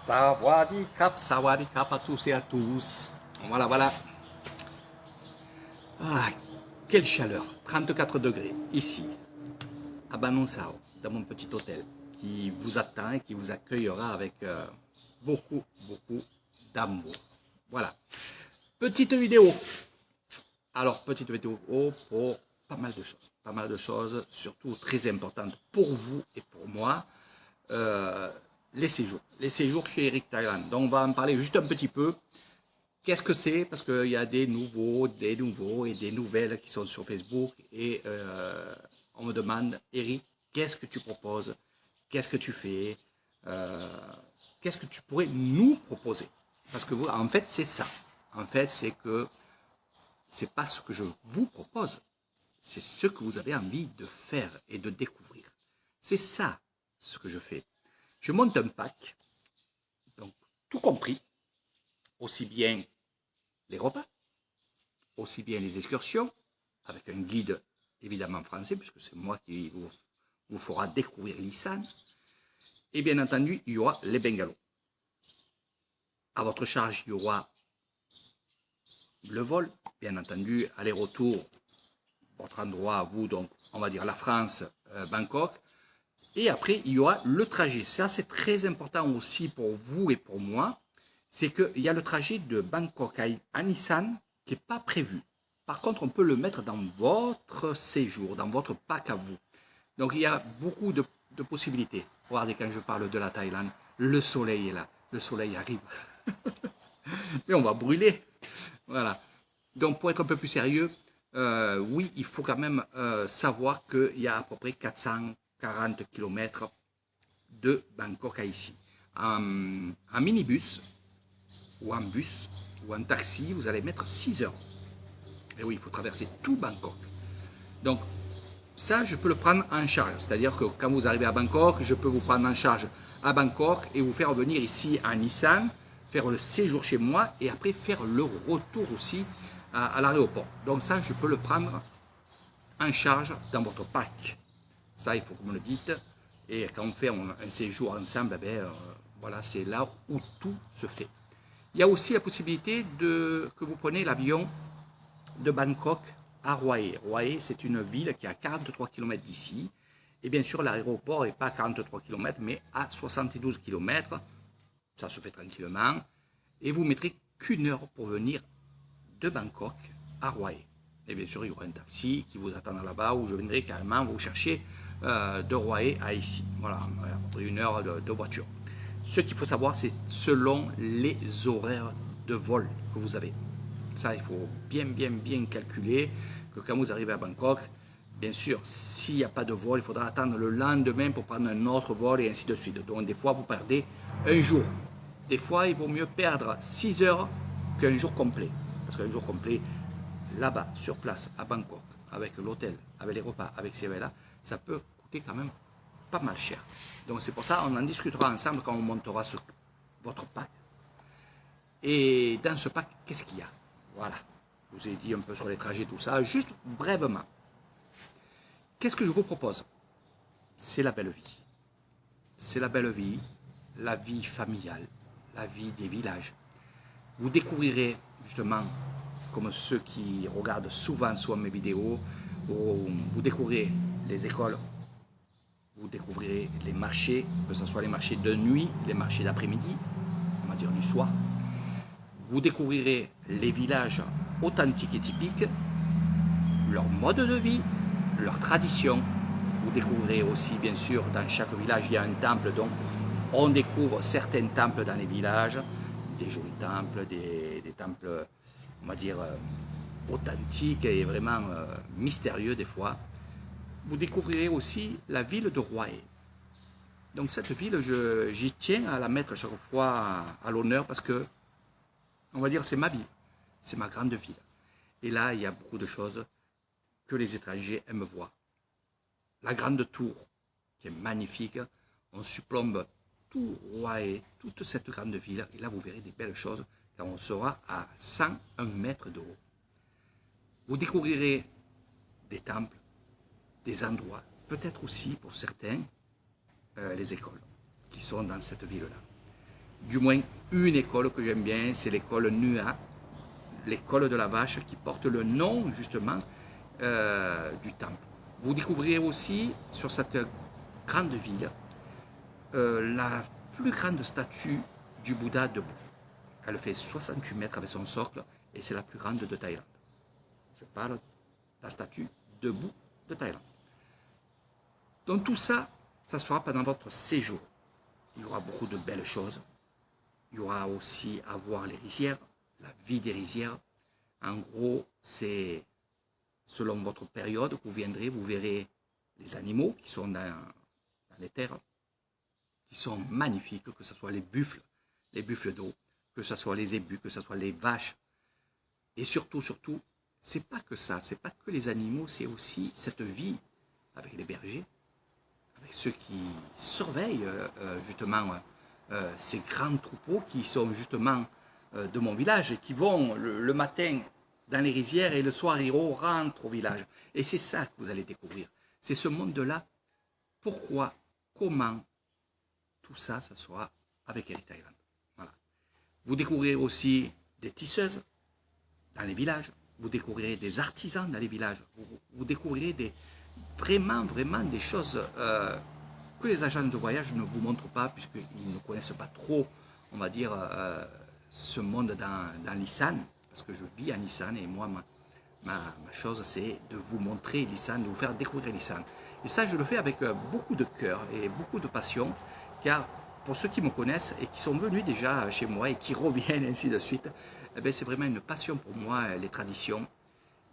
Sawadee krap à tous et à tous. Voilà, voilà. Ah, quelle chaleur, 34 degrés, ici, à Banonsao, dans mon petit hôtel, qui vous attend et qui vous accueillera avec beaucoup, beaucoup d'amour. Voilà. Petite vidéo. Alors, petite vidéo pour pas mal de choses, surtout très importantes pour vous et pour moi. Euh, les séjours chez Eric Thailand. Donc, on va en parler juste un petit peu. Qu'est-ce que c'est? Parce qu'il y a des nouveaux et des nouvelles qui sont sur Facebook et on me demande, Eric, qu'est-ce que tu proposes? Qu'est-ce que tu fais? Euh, Qu'est-ce que tu pourrais nous proposer? Parce que vous, en fait, c'est ça. En fait, c'est que c'est pas ce que je vous propose, c'est ce que vous avez envie de faire et de découvrir. C'est ça ce que je fais. Je monte un pack, donc tout compris, aussi bien les repas, aussi bien les excursions, avec un guide évidemment français, puisque c'est moi qui vous fera découvrir l'Isan. Et bien entendu, il y aura les bungalows. À votre charge, il y aura le vol, bien entendu, aller-retour, votre endroit à vous, donc on va dire la France, Bangkok. Et après, il y aura le trajet. Ça, c'est très important aussi pour vous et pour moi. C'est qu'il y a le trajet de Bangkok à Nissan qui n'est pas prévu. Par contre, on peut le mettre dans votre séjour, dans votre pack à vous. Donc, il y a beaucoup de possibilités. Regardez, quand je parle de la Thaïlande, le soleil est là. Le soleil arrive. Mais on va brûler. Voilà. Donc, pour être un peu plus sérieux, oui, il faut quand même savoir qu'il y a à peu près 440 km de Bangkok à ici. En minibus, ou en bus, ou en taxi, vous allez mettre 6 heures. Et oui, il faut traverser tout Bangkok. Donc, ça, je peux le prendre en charge. C'est-à-dire que quand vous arrivez à Bangkok, je peux vous prendre en charge à Bangkok et vous faire venir ici à Nissan, faire le séjour chez moi et après faire le retour aussi à l'aéroport. Donc ça, je peux le prendre en charge dans votre pack. Ça, il faut que vous me le dites. Et quand on fait un séjour ensemble, voilà, c'est là où tout se fait. Il y a aussi la possibilité que vous preniez l'avion de Bangkok à Hue. Hue, c'est une ville qui est à 43 km d'ici. Et bien sûr, l'aéroport n'est pas à 43 km, mais à 72 km. Ça se fait tranquillement. Et vous mettrez qu'une heure pour venir de Bangkok à Hue. Et bien sûr, il y aura un taxi qui vous attendra là-bas où je viendrai carrément vous chercher de Hue à ici. Voilà, après une heure de voiture. Ce qu'il faut savoir, c'est selon les horaires de vol que vous avez. Ça, il faut bien calculer que quand vous arrivez à Bangkok, bien sûr, s'il n'y a pas de vol, il faudra attendre le lendemain pour prendre un autre vol et ainsi de suite. Donc, des fois, vous perdez un jour. Des fois, il vaut mieux perdre 6 heures qu'un jour complet. Parce qu'un jour complet, là-bas, sur place, à Bangkok, avec l'hôtel, avec les repas, avec ces là, ça peut coûter quand même pas mal cher. Donc, c'est pour ça qu'on en discutera ensemble quand on montera votre pack. Et dans ce pack, qu'est-ce qu'il y a? Voilà, je vous ai dit un peu sur les trajets, tout ça, juste brièvement. Qu'est-ce que je vous propose? C'est la belle vie. C'est la vie familiale, la vie des villages. Vous découvrirez justement, comme ceux qui regardent souvent mes vidéos, vous découvrirez les écoles, vous découvrirez les marchés, que ce soit les marchés de nuit, les marchés d'après-midi, on va dire du soir. Vous découvrirez les villages authentiques et typiques, leur mode de vie, leurs traditions. Vous découvrirez aussi, bien sûr, dans chaque village, il y a un temple, donc on découvre certains temples dans les villages, des jolis temples, des temples, on va dire, authentiques et vraiment mystérieux des fois. Vous découvrirez aussi la ville de Hue. Donc cette ville, j'y tiens à la mettre chaque fois à l'honneur parce que, on va dire, c'est ma ville, c'est ma grande ville. Et là, il y a beaucoup de choses que les étrangers aiment voir. La grande tour, qui est magnifique, on surplombe tout Hue, toute cette grande ville, et là vous verrez des belles choses quand on sera à 101 mètres de haut. Vous découvrirez des temples, des endroits, peut-être aussi pour certains les écoles qui sont dans cette ville-là. du moins une école que j'aime bien, c'est l'école Nua, l'école de la vache qui porte le nom justement du temple. Vous découvrirez aussi sur cette grande ville la plus grande statue du Bouddha debout. Elle fait 68 mètres avec son socle et c'est la plus grande de Thaïlande. Je parle de la statue debout de Thaïlande. Donc tout ça, ça sera pendant votre séjour. Il y aura beaucoup de belles choses. Il y aura aussi à voir les rizières, la vie des rizières. En gros, c'est selon votre période que vous viendrez, vous verrez les animaux qui sont dans les terres, qui sont magnifiques, que ce soit les buffles d'eau, que ce soit les ébus, que ce soit les vaches. Et surtout, c'est pas que ça, c'est pas que les animaux, c'est aussi cette vie avec les bergers, avec ceux qui surveillent justement ces grands troupeaux qui sont justement de mon village et qui vont le matin dans les rizières et le soir ils rentrent au village. Et c'est ça que vous allez découvrir. C'est ce monde-là. Pourquoi, comment, tout ça, ça sera avec Eric Thailand. Voilà. Vous découvrirez aussi des tisseuses dans les villages. Vous découvrirez des artisans dans les villages. Vous découvrirez vraiment des choses que les agences de voyage ne vous montrent pas puisqu'ils ne connaissent pas trop, on va dire, ce monde dans l'Isan, parce que je vis en Isan et moi, ma chose, c'est de vous montrer l'Isan, de vous faire découvrir l'Isan. Et ça, je le fais avec beaucoup de cœur et beaucoup de passion, car pour ceux qui me connaissent et qui sont venus déjà chez moi et qui reviennent ainsi de suite, eh c'est vraiment une passion pour moi, les traditions.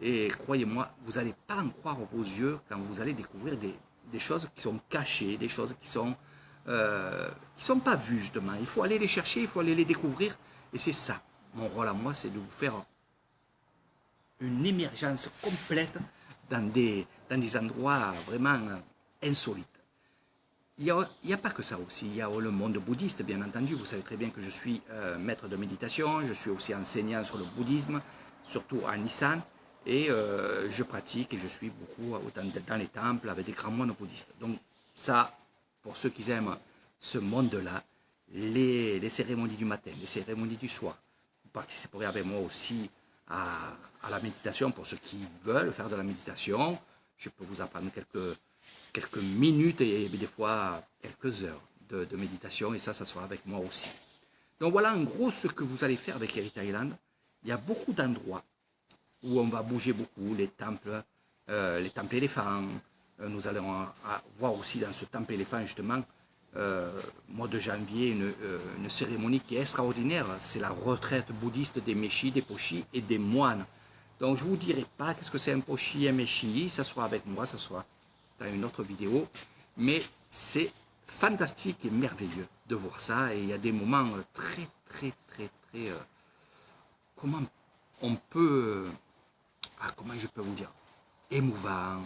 Et croyez-moi, vous n'allez pas en croire vos yeux quand vous allez découvrir des choses qui sont cachées, des choses qui sont pas vues justement. Il faut aller les chercher, il faut aller les découvrir. Et c'est ça, mon rôle à moi, c'est de vous faire une émergence complète dans des endroits vraiment insolites. Il n'y a pas que ça aussi, il y a le monde bouddhiste, bien entendu. Vous savez très bien que je suis maître de méditation, je suis aussi enseignant sur le bouddhisme, surtout en Isan, et je pratique et je suis beaucoup dans les temples avec des grands moines bouddhistes. Donc ça, pour ceux qui aiment ce monde-là, les cérémonies du matin, les cérémonies du soir, vous participerez avec moi aussi à la méditation pour ceux qui veulent faire de la méditation. Je peux vous apprendre quelques minutes et des fois quelques heures de méditation et ça sera avec moi aussi. Donc voilà en gros ce que vous allez faire avec Eric Thailand. Il y a beaucoup d'endroits où on va bouger beaucoup, les temples éléphants. Nous allons voir aussi dans ce temple éléphant justement, mois de janvier, une cérémonie qui est extraordinaire. C'est la retraite bouddhiste des Méchis, des Pochis et des moines. Donc je ne vous dirai pas qu'est-ce que c'est un Pochi et un Méchi, ça sera avec moi, ça sera dans une autre vidéo, mais c'est fantastique et merveilleux de voir ça, et il y a des moments très, comment on peut, comment je peux vous dire, émouvant,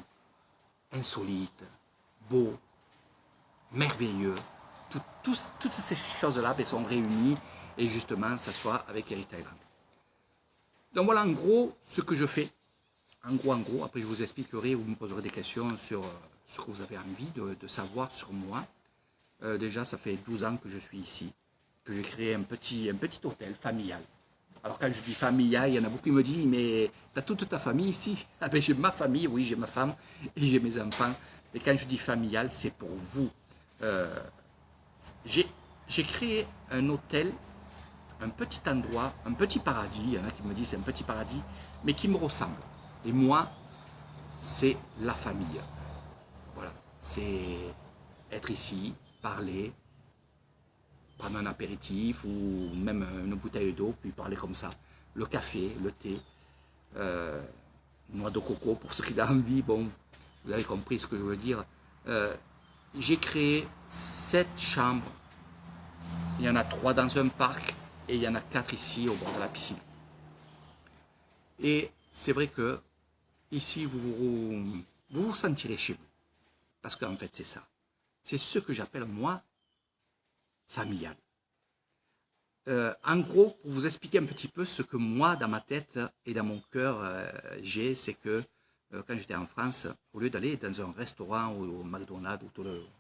insolite, beau, merveilleux, toutes ces choses-là sont réunies, et justement, ça soit avec Eric Thailand. Donc voilà en gros ce que je fais. En gros, après je vous expliquerai, vous me poserez des questions sur ce que vous avez envie de savoir sur moi. Déjà, ça fait 12 ans que je suis ici, que j'ai créé un petit hôtel familial. Alors quand je dis familial, il y en a beaucoup qui me disent, mais tu as toute ta famille ici? Ah ben j'ai ma famille, oui, j'ai ma femme et j'ai mes enfants. Et quand je dis familial, c'est pour vous. J'ai créé un hôtel, un petit endroit, un petit paradis. Il y en a qui me disent c'est un petit paradis, mais qui me ressemble. Et moi, c'est la famille. Voilà, c'est être ici, parler, prendre un apéritif ou même une bouteille d'eau, puis parler comme ça. Le café, le thé, noix de coco pour ceux qui ont envie. Bon, vous avez compris ce que je veux dire. J'ai créé 7 chambres. Il y en a 3 dans un parc et il y en a 4 ici au bord de la piscine. Et c'est vrai que ici, vous vous sentirez chez vous. Parce qu'en fait, c'est ça. C'est ce que j'appelle, moi, familial. En gros, pour vous expliquer un petit peu ce que moi, dans ma tête et dans mon cœur, j'ai, c'est que quand j'étais en France, au lieu d'aller dans un restaurant ou au McDonald's ou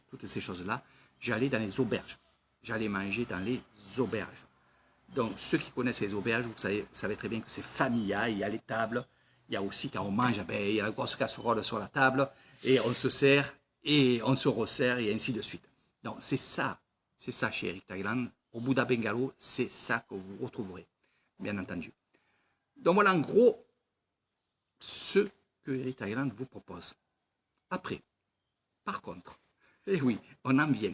toutes ces choses-là, j'allais dans les auberges. j'allais manger dans les auberges. Donc, ceux qui connaissent les auberges, vous savez très bien que c'est familial, il y a les tables, il y a aussi quand on mange, ben, il y a la grosse casserole sur la table, et on se sert, et on se resserre, et ainsi de suite. Donc, c'est ça chez Eric Thailand. Au Buddha Bungalow, c'est ça que vous retrouverez, bien entendu. Donc voilà en gros ce que Eric Thailand vous propose. Après, par contre, et oui, on en vient,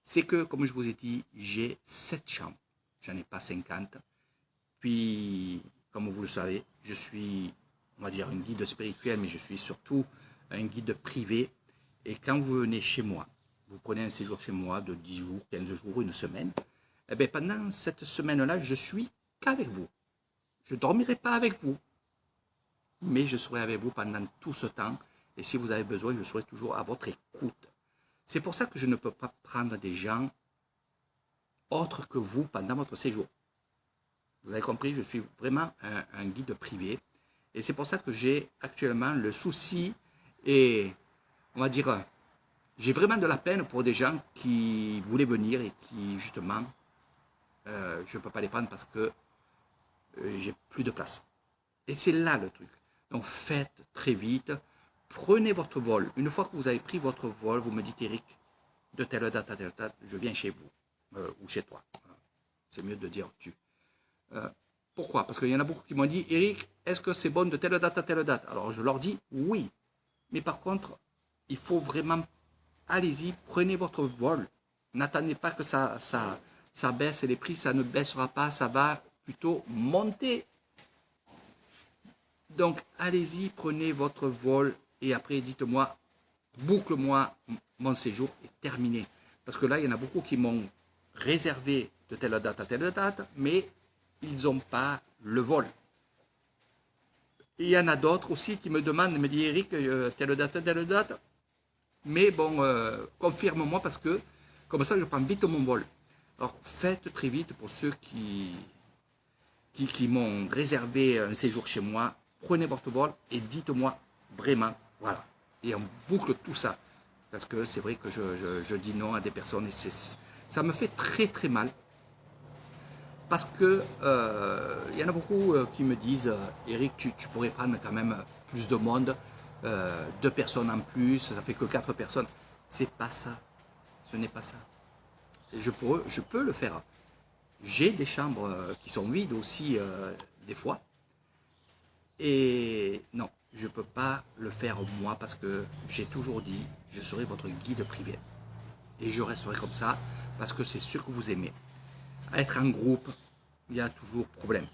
c'est que, comme je vous ai dit, j'ai 7 chambres. J'en ai pas 50. Puis, comme vous le savez, je suis, on va dire, un guide spirituel, mais je suis surtout un guide privé. Et quand vous venez chez moi, vous prenez un séjour chez moi de 10 jours, 15 jours, une semaine, eh bien, pendant cette semaine-là, je suis qu'avec vous. Je ne dormirai pas avec vous, mais je serai avec vous pendant tout ce temps. Et si vous avez besoin, je serai toujours à votre écoute. C'est pour ça que je ne peux pas prendre des gens autres que vous pendant votre séjour. Vous avez compris, je suis vraiment un guide privé. Et c'est pour ça que j'ai actuellement le souci et, on va dire, j'ai vraiment de la peine pour des gens qui voulaient venir et qui, justement, je ne peux pas les prendre parce que j'ai plus de place. Et c'est là le truc. Donc faites très vite, prenez votre vol. Une fois que vous avez pris votre vol, vous me dites Eric, de telle date à telle date, je viens chez vous ou chez toi. C'est mieux de dire tu. Pourquoi? Parce qu'il y en a beaucoup qui m'ont dit Eric, est-ce que c'est bon de telle date à telle date? Alors je leur dis oui. Mais par contre, il faut vraiment, allez-y, prenez votre vol. N'attendez pas que ça baisse les prix, ça ne baissera pas, ça va plutôt monter. Donc, allez-y, prenez votre vol et après, dites-moi, boucle-moi, mon séjour est terminé. Parce que là, il y en a beaucoup qui m'ont réservé de telle date à telle date, mais ils n'ont pas le vol. Et il y en a d'autres aussi qui me demandent, me disent, Eric, telle date, mais bon, confirme-moi parce que comme ça, je prends vite mon vol. Alors, faites très vite pour ceux qui m'ont réservé un séjour chez moi. Prenez votre vol et dites-moi vraiment, voilà. Et on boucle tout ça. Parce que c'est vrai que je dis non à des personnes et ça me fait très très mal. Parce que y en a beaucoup qui me disent, Eric, tu pourrais prendre quand même plus de monde, 2 personnes en plus, ça fait que 4 personnes. C'est pas ça. Ce n'est pas ça. Je peux le faire. J'ai des chambres qui sont vides aussi des fois. Et non, je ne peux pas le faire moi parce que j'ai toujours dit, je serai votre guide privé. Et je resterai comme ça parce que c'est ce que vous aimez. Être en groupe, il y a toujours problème.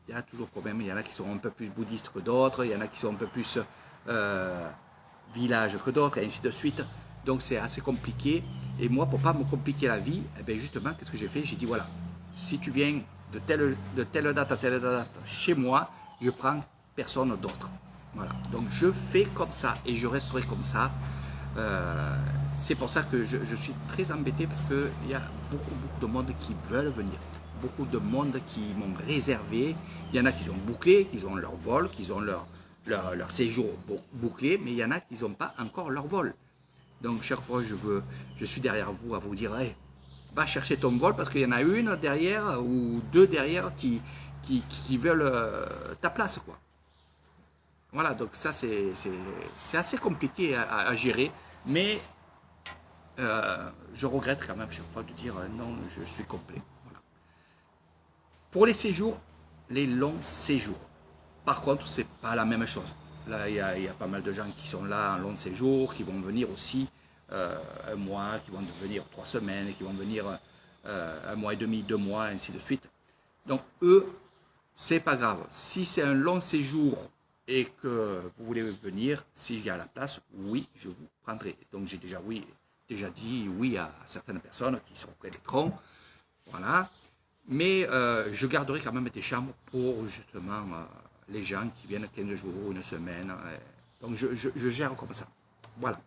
Il y a toujours problème. Il y en a qui sont un peu plus bouddhistes que d'autres, il y en a qui sont un peu plus village que d'autres, et ainsi de suite. Donc c'est assez compliqué. Et moi, pour ne pas me compliquer la vie, eh bien justement, qu'est-ce que j'ai fait? J'ai dit, voilà, si tu viens de telle date à telle date chez moi, je prends personne d'autre. Voilà. Donc je fais comme ça et je resterai comme ça. C'est pour ça que je suis très embêté parce qu'il y a beaucoup de monde qui veulent venir. Beaucoup de monde qui m'ont réservé. Il y en a qui ont booké, qui ont leur vol, qui ont leur séjour bouclé, mais il y en a qui n'ont pas encore leur vol. Donc chaque fois je suis derrière vous à vous dire hey, va chercher ton vol parce qu'il y en a une derrière ou 2 derrière qui veulent ta place quoi. Voilà, donc ça c'est assez compliqué à gérer, mais je regrette quand même chaque fois de dire non, je suis complet. Voilà. Pour les séjours, les longs séjours, par contre, c'est pas la même chose. Là, il y a pas mal de gens qui sont là en long séjour, qui vont venir aussi 1 mois, qui vont venir 3 semaines, qui vont venir 1 mois et demi, 2 mois, ainsi de suite. Donc, eux, c'est pas grave. Si c'est un long séjour et que vous voulez venir, s'il y a la place, oui, je vous prendrai. Donc, j'ai déjà dit oui à certaines personnes qui sont près des troncs. Voilà. Mais je garderai quand même des chambres pour justement les gens qui viennent 15 jours, 1 semaine. Donc je gère comme ça. Voilà.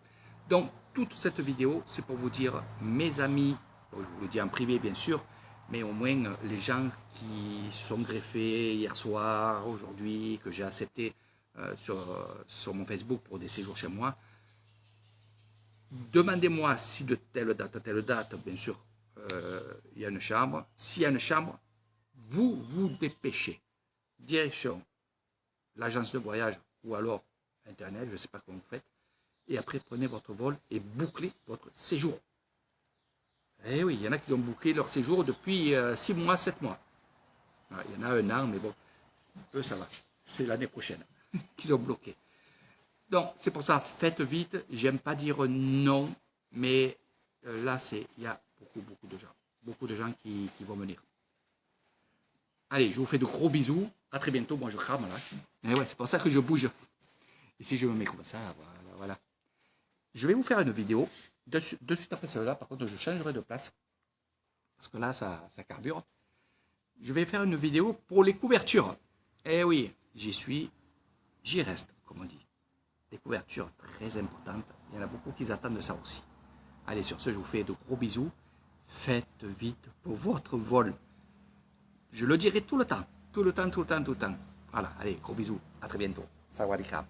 Donc toute cette vidéo, c'est pour vous dire, mes amis, je vous le dis en privé bien sûr, mais au moins les gens qui se sont greffés hier soir, aujourd'hui, que j'ai accepté sur mon Facebook pour des séjours chez moi, demandez-moi si de telle date à telle date, bien sûr, il y a une chambre. S'il y a une chambre, vous vous dépêchez. Direction l'agence de voyage ou alors Internet, je ne sais pas comment vous faites. Et après, prenez votre vol et bouclez votre séjour. Eh oui, il y en a qui ont bouclé leur séjour depuis 6 mois, 7 mois. Il y en a un an, mais bon, eux, ça va. C'est l'année prochaine qu'ils ont bloqué. Donc, c'est pour ça, faites vite. J'aime pas dire non, mais là, il y a beaucoup de gens. Beaucoup de gens qui vont venir. Allez, je vous fais de gros bisous. À très bientôt. Moi, je crame là. Et ouais, c'est pour ça que je bouge. Et si je me mets comme ça, voilà. Je vais vous faire une vidéo. De suite après celle-là, par contre, je changerai de place. Parce que là, ça carbure. Je vais faire une vidéo pour les couvertures. Eh oui, j'y reste, comme on dit. Des couvertures très importantes. Il y en a beaucoup qui attendent ça aussi. Allez, sur ce, je vous fais de gros bisous. Faites vite pour votre vol. Je le dirai tout le temps. Tout le temps. Voilà, allez, gros bisous. À très bientôt. Sawadee krap.